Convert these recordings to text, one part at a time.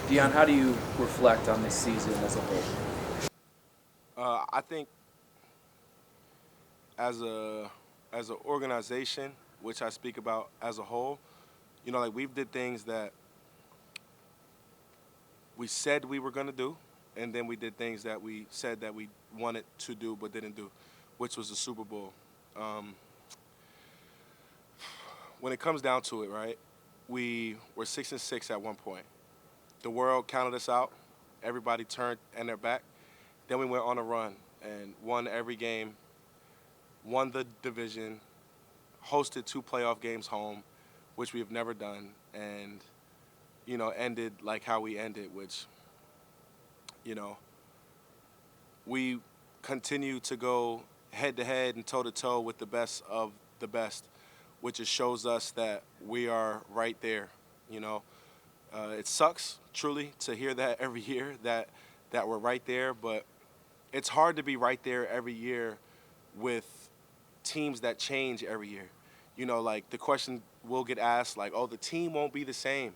Dion, how do you reflect on this season as a whole? I think as a as an organization, which I speak about as a whole, like we've did things that we said we were going to do, and then we did things that we said that we wanted to do but didn't do, which was the Super Bowl. Um, when it comes down to it, right, we were 6-6 at one point. The world counted us out. Everybody turned and their back. Then we went on a run and won every game, won the division, hosted 2 playoff games home, which we have never done, and ended like how we ended, which you know we continue to go head to head and toe to toe with the best of the best, which just shows us that we are right there. You know, it sucks truly to hear that every year that we're right there, but it's hard to be right there every year with teams that change every year. Like the question will get asked, like, oh, the team won't be the same.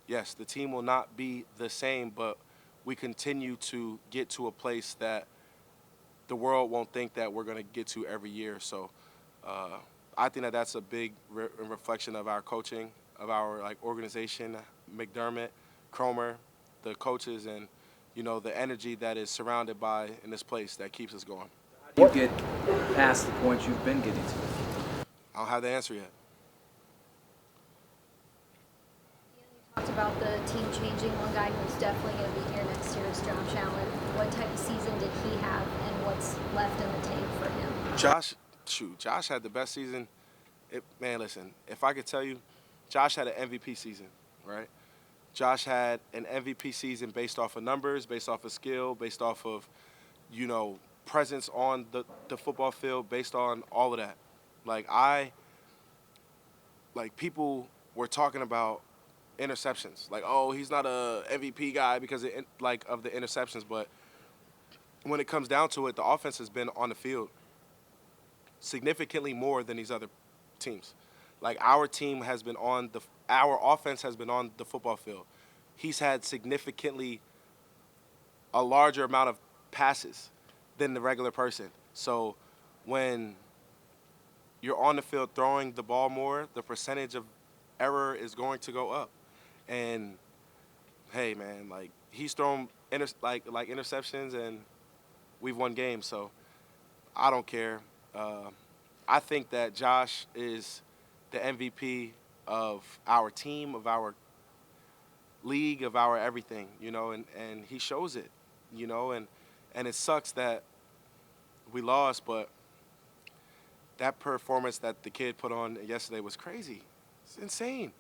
Yes, the team will not be the same, but we continue to get to a place that the world won't think that we're going to get to every year. So uh, I think that that's a big reflection of our coaching, of our organization, McDermott, Cromer, the coaches, and the energy that is surrounded by in this place that keeps us going. How do you get past the point you've been getting to? I don't have the answer yet. Talked about the team changing. One guy who's definitely going to be here next year is Josh Allen. What type of season did he have, and what's left in the tank for him? Josh had the best season. Man, listen, if I could tell you, Josh had an MVP season, right? Josh had an MVP season based off of numbers, based off of skill, based off of, presence on the football field, based on all of that. Like people were talking about interceptions. Like, oh, he's not a MVP guy because of the interceptions. But when it comes down to it, the offense has been on the field significantly more than these other teams. Like our offense has been on the football field. He's had significantly a larger amount of passes than the regular person. So when you're on the field throwing the ball more, the percentage of error is going to go up. And hey, man, like he's thrown interceptions, and we've won games. So I don't care. I think that Josh is the MVP of our team, of our league, of our everything, and he shows it, and it sucks that we lost, but that performance that the kid put on yesterday was crazy. It's insane.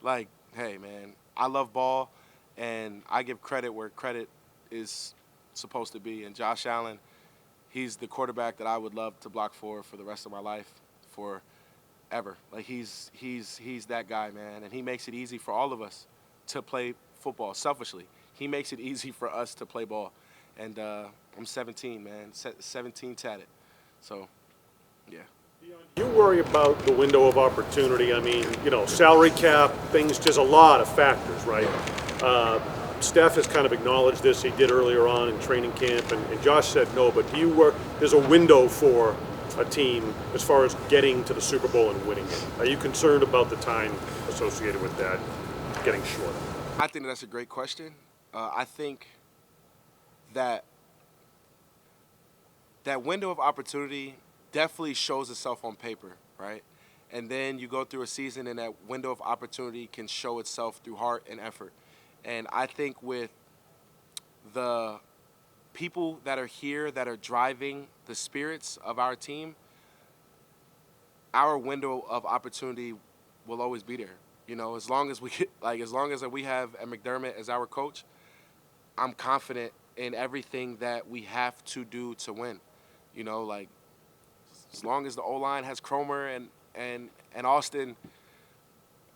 Like, hey, man, I love ball, and I give credit where credit is supposed to be. And Josh Allen, he's the quarterback that I would love to block for the rest of my life, forever. Like, he's that guy, man, and he makes it easy for all of us to play football selfishly. He makes it easy for us to play ball. And I'm 17, man, 17 tatted. So, yeah. You worry about the window of opportunity. I mean, salary cap, things, there's a lot of factors, right? Steph has kind of acknowledged this. He did earlier on in training camp, and Josh said no, but there's a window for a team as far as getting to the Super Bowl and winning it. Are you concerned about the time associated with that getting shorter? I think that's a great question. I think that window of opportunity definitely shows itself on paper, right? And then you go through a season, and that window of opportunity can show itself through heart and effort. And I think with the people that are here that are driving the spirits of our team, our window of opportunity will always be there. As long as as long as we have a McDermott as our coach, I'm confident in everything that we have to do to win. As long as the O-line has Cromer and Austin,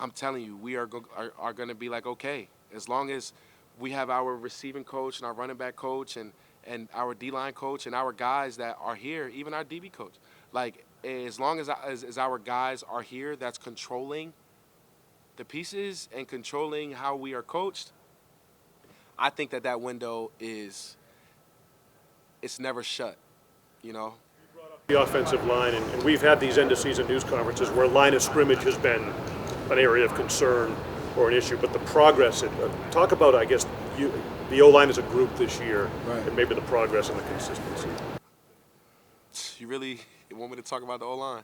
I'm telling you, we are going to be like, okay. As long as we have our receiving coach and our running back coach and our D-line coach and our guys that are here, even our DB coach, like as long as our guys are here that's controlling the pieces and controlling how we are coached, I think that window it's never shut, you know. The offensive line, and we've had these end-of-season news conferences where line of scrimmage has been an area of concern or an issue, but the progress, talk about, I guess, the O-line as a group this year, Right. and maybe the progress and the consistency. You really want me to talk about the O-line?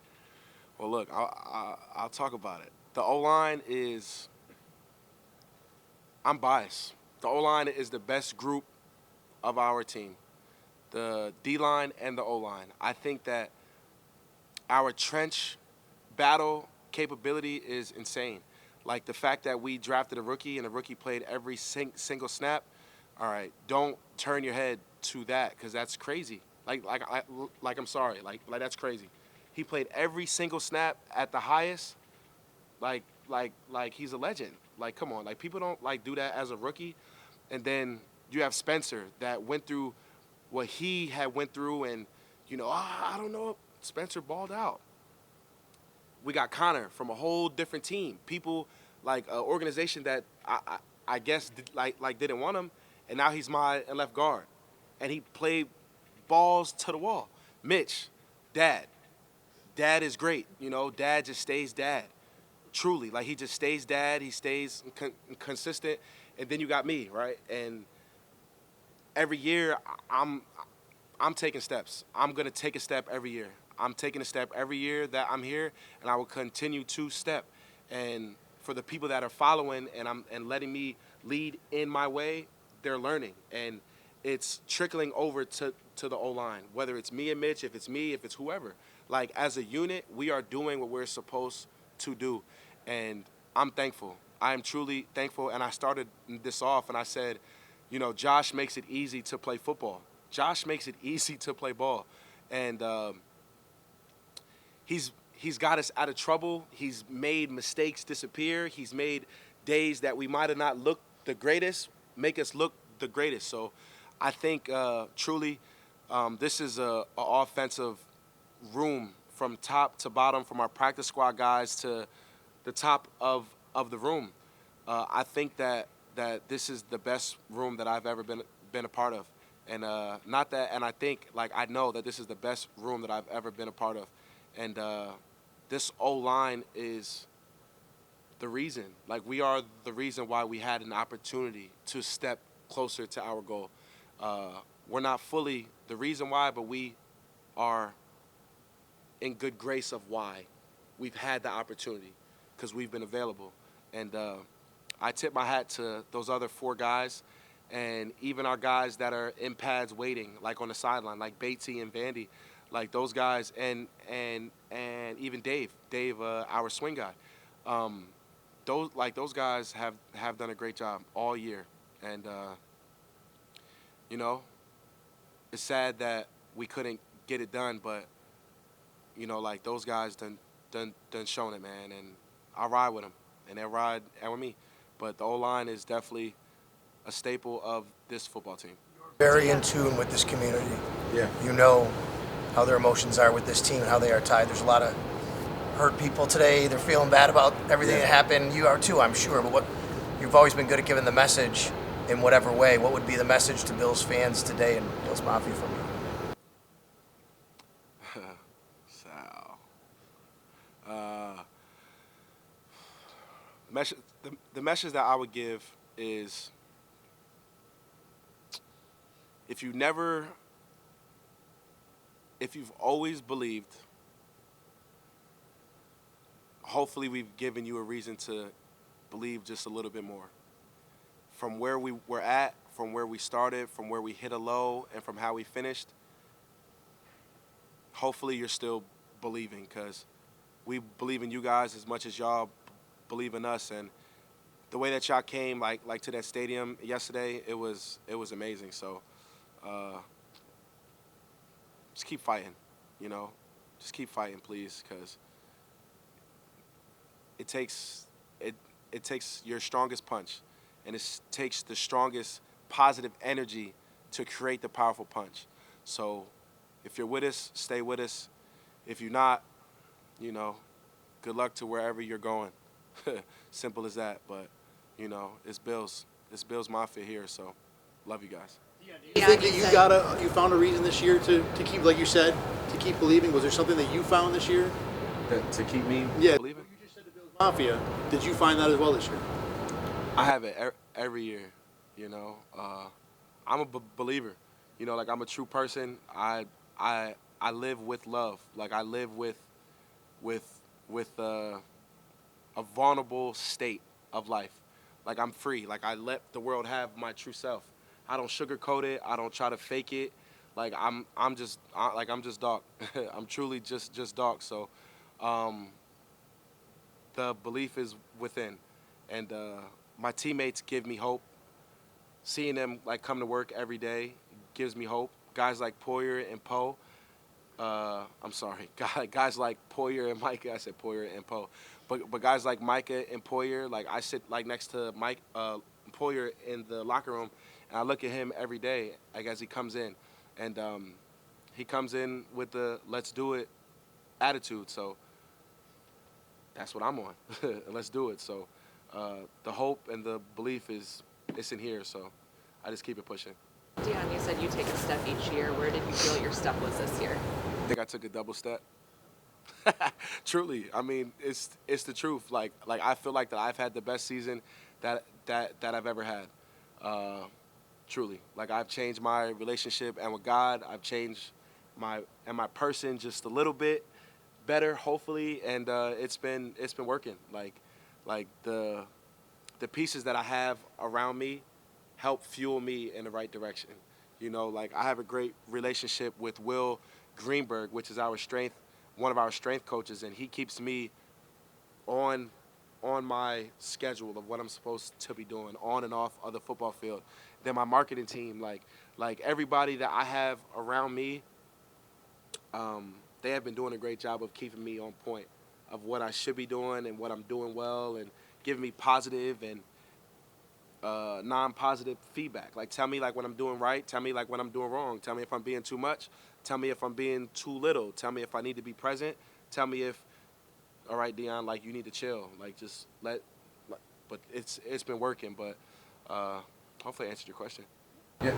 Well, look, I'll talk about it. The O-line is, I'm biased. The O-line is the best group of our team. The D-line and the O-line. I think that our trench battle capability is insane. Like the fact that we drafted a rookie and the rookie played every single snap. All right, don't turn your head to that because that's crazy. I'm sorry, like that's crazy. He played every single snap at the highest. Like he's a legend. Like, come on, like people don't like do that as a rookie. And then you have Spencer that went through what he had went through, and I don't know, Spencer balled out. We got Connor from a whole different team. People like an organization that I guess didn't want him, and now he's my left guard, and he played balls to the wall. Mitch, Dad is great. Dad just stays Dad. Truly, like he just stays Dad. He stays consistent, and then you got me, right? And every year I'm taking steps. I'm gonna take a step every year. I'm taking a step every year that I'm here, and I will continue to step. And for the people that are following and letting me lead in my way, they're learning, and it's trickling over to the O-line. Whether it's me and Mitch, if it's me, if it's whoever. Like as a unit, we are doing what we're supposed to do, and I'm thankful. I am truly thankful. And I started this off, and I said, Josh makes it easy to play football. Josh makes it easy to play ball, and he's got us out of trouble. He's made mistakes disappear. He's made days that we might have not looked the greatest make us look the greatest. So I think truly this is a offensive room from top to bottom, from our practice squad guys to the top of the room. I think that this is the best room that I've ever been a part of. And I know that this is the best room that I've ever been a part of. And this O-line is the reason. Like, we are the reason why we had an opportunity to step closer to our goal. We're not fully the reason why, but we are in good grace of why we've had the opportunity, because we've been available. And I tip my hat to those other 4 guys, and even our guys that are in pads waiting, like on the sideline, like Batesy and Vandy, like those guys, and even Dave, our swing guy. Those guys have done a great job all year, and it's sad that we couldn't get it done, but those guys done shown it, man, and I ride with them, and they ride with me. But the O-line is definitely a staple of this football team. Very in tune with this community. Yeah. You know how their emotions are with this team and how they are tied. There's a lot of hurt people today. They're feeling bad about everything that happened. You are too, I'm sure. But you've always been good at giving the message in whatever way. What would be the message to Bills fans today and Bills Mafia from you? The message that I would give is, if you've always believed, hopefully we've given you a reason to believe just a little bit more. From where we were at, from where we started, from where we hit a low, and from how we finished, hopefully you're still believing, because we believe in you guys as much as y'all believe in us. And the way that y'all came like to that stadium yesterday, it was amazing. So just keep fighting, just keep fighting, please, because it takes your strongest punch, and it takes the strongest positive energy to create the powerful punch. So if you're with us, stay with us. If you're not, good luck to wherever you're going. Simple as that. But it's Bills Mafia here, so Love you guys. You think that you found a reason this year to keep, like you said, to keep believing? Was there something that you found this year? To keep me Yeah. believing? You just said the Bills Mafia. Did you find that as well this year? I have it every year, I'm a believer. Like I'm a true person. I live with love. Like I live with a vulnerable state of life. Like I'm free. Like I let the world have my true self. I don't sugarcoat it. I don't try to fake it. Like I'm just Doc. I'm truly just Doc. So the belief is within, and my teammates give me hope. Seeing them like come to work every day gives me hope. Guys like Poyer and Poe. I'm sorry, guys like Poyer and Micah. I said Poyer and Poe, but guys like Micah and Poyer. Like I sit like next to Poyer in the locker room, and I look at him every day, like as he comes in, and he comes in with the "let's do it" attitude. So that's what I'm on. Let's do it. So the hope and the belief it's in here. So I just keep it pushing. Dion, you said you take a step each year. Where did you feel your step was this year? I think I took a double step. Truly, I mean, it's the truth. Like I feel like that I've had the best season that I've ever had. Truly, like I've changed my relationship and with God. I've changed my person just a little bit better, hopefully, and it's been working. Like the pieces that I have around me help fuel me in the right direction. Like I have a great relationship with Will Greenberg, which is one of our strength coaches, and he keeps me on my schedule of what I'm supposed to be doing on and off of the football field. Then my marketing team, like everybody that I have around me, they have been doing a great job of keeping me on point of what I should be doing and what I'm doing well, and giving me positive and non-positive feedback. Like tell me like when I'm doing right, tell me like when I'm doing wrong, tell me if I'm being too much, tell me if I'm being too little, tell me if I need to be present, tell me if, all right, Dion, like you need to chill, like just but it's been working, but hopefully I answered your question. Yeah.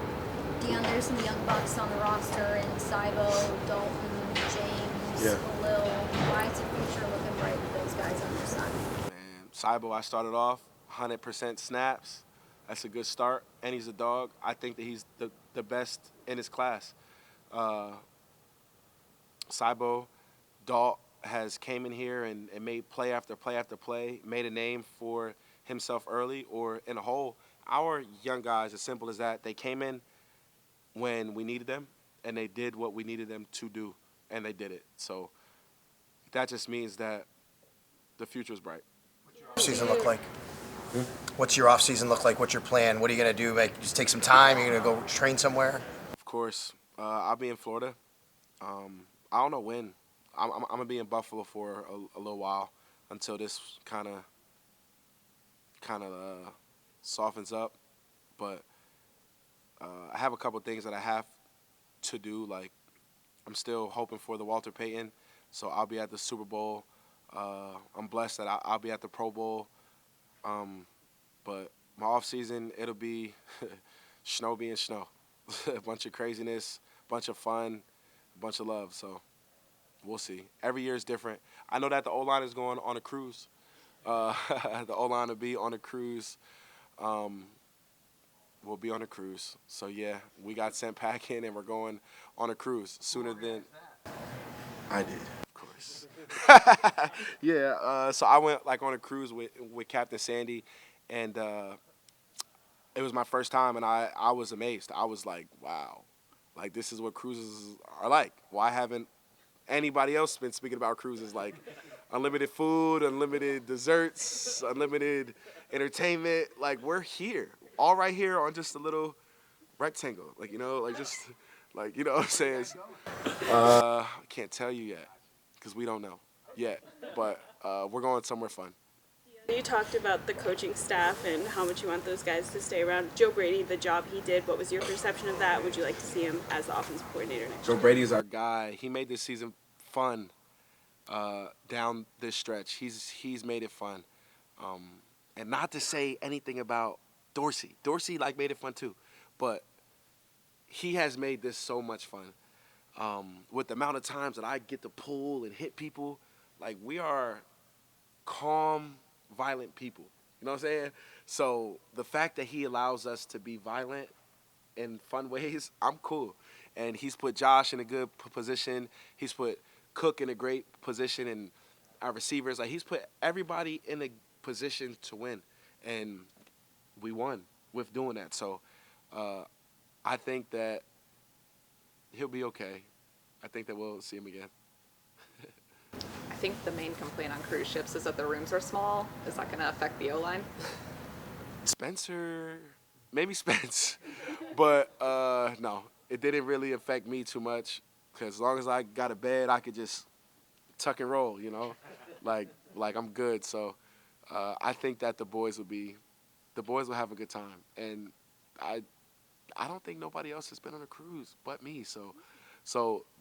Dion, there's some young bucks on the roster, and Cybo, Dalton, James, Khalil. Why is the future looking bright with those guys on your side? And Cybo, I started off 100% snaps. That's a good start, and he's a dog. I think that he's the best in his class. Cybo, Dalt has came in here and made play after play after play, made a name for himself early or in a hole. Our young guys, as simple as that, they came in when we needed them, and they did what we needed them to do, and they did it. So that just means that the future is bright. Season look like? What's your off season look like? What's your plan? What are you gonna do? Like, just take some time? You're gonna go train somewhere? Of course, I'll be in Florida. I don't know when. I'm gonna be in Buffalo for a little while until this kind of softens up. But I have a couple things that I have to do. Like I'm still hoping for the Walter Payton, so I'll be at the Super Bowl. I'm blessed that I'll be at the Pro Bowl. But my off season, it'll be snow being snow, a bunch of craziness, a bunch of fun, a bunch of love. So we'll see. Every year is different. I know that the O-line is going on a cruise. The O-line will be on a cruise. We'll be on a cruise. So yeah, we got sent packing and we're going on a cruise sooner than I did. Of course. Yeah. So I went like on a cruise with Captain Sandy, and it was my first time, and I was amazed. I was like, wow, like this is what cruises are like. Why haven't anybody else been speaking about cruises? Like unlimited food, unlimited desserts, unlimited entertainment. Like we're here, all right here on just a little rectangle. Like like just like what I'm saying. I can't tell you yet because we don't know yet, but we're going somewhere fun. You talked about the coaching staff and how much you want those guys to stay around. Joe Brady, the job he did, what was your perception of that? Would you like to see him as the offensive coordinator next year? Joe Brady is our guy. He made this season fun down this stretch. He's made it fun. And not to say anything about Dorsey like made it fun too, but he has made this so much fun. With the amount of times that I get to pull and hit people, like we are calm, violent people. You know what I'm saying? So the fact that he allows us to be violent in fun ways, I'm cool. And he's put Josh in a good position. He's put Cook in a great position, and our receivers, like he's put everybody in a position to win, and we won with doing that. So I think that he'll be okay. I think that we'll see him again. I think the main complaint on cruise ships is that the rooms are small. Is that going to affect the O-line? Spencer, maybe Spence, but no, it didn't really affect me too much because as long as I got a bed, I could just tuck and roll, you know, like I'm good. So I think that the boys will have a good time, and I don't think nobody else has been on a cruise but me. So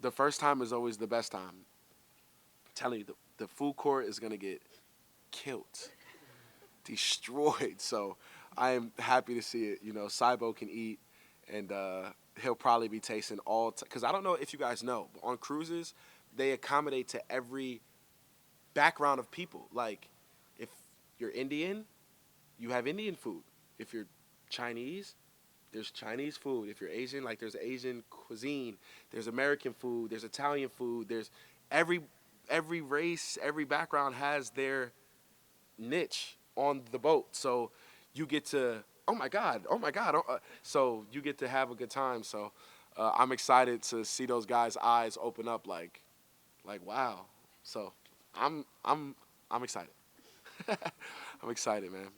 the first time is always the best time. I'm telling you, the food court is gonna get killed, destroyed. So I am happy to see it. You know, Cybo can eat, and he'll probably be tasting all. Because I don't know if you guys know, but on cruises, they accommodate to every background of people. Like, if you're Indian, you have Indian food. If you're Chinese, there's Chinese food. If you're Asian, like there's Asian cuisine. There's American food. There's Italian food. There's every race, every background has their niche on the boat. So you get to, oh my God. So you get to have a good time. So I'm excited to see those guys' eyes open up like wow. So I'm excited. I'm excited, man.